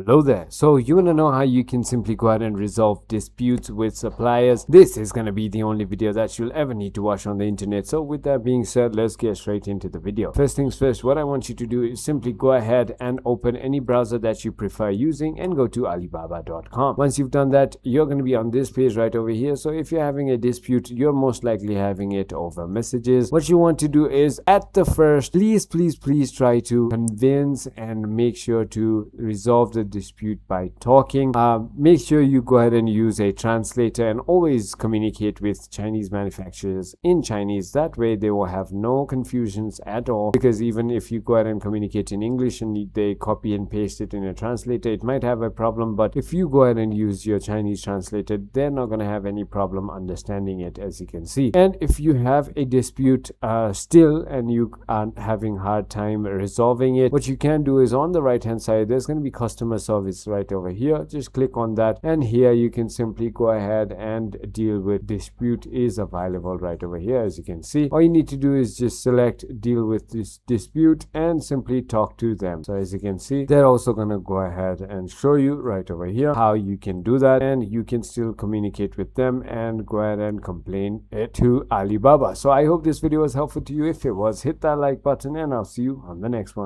Hello there. So you want to know how you can simply go ahead and resolve disputes with suppliers? This is going to be the only video that you'll ever need to watch on the internet. So with that being said, let's get straight into the video. First things first, what I want you to do is simply go ahead and open any browser that you prefer using and go to alibaba.com. Once you've done that, you're going to be on this page right over here. So if you're having a dispute, you're most likely having it over messages. What you want to do is at the first, please try to convince and make sure to resolve the dispute by talking. Make sure you go ahead and use a translator and always communicate with Chinese manufacturers in Chinese. That way they will have no confusions at all, because even if you go ahead and communicate in English and they copy and paste it in a translator, it might have a problem. But if you go ahead and use your Chinese translator, they're not going to have any problem understanding it, as you can see. And if you have a dispute still and you are having hard time resolving it, what you can do is on the right hand side there's going to be customer service right over here. Just click on that, and here you can simply go ahead and deal with dispute is available right over here. As you can see, all you need to do is just select deal with this dispute and simply talk to them. So as you can see, they're also going to go ahead and show you right over here how you can do that, and you can still communicate with them and go ahead and complain it to Alibaba. So I hope this video was helpful to you. If it was, hit that like button and I'll see you on the next one.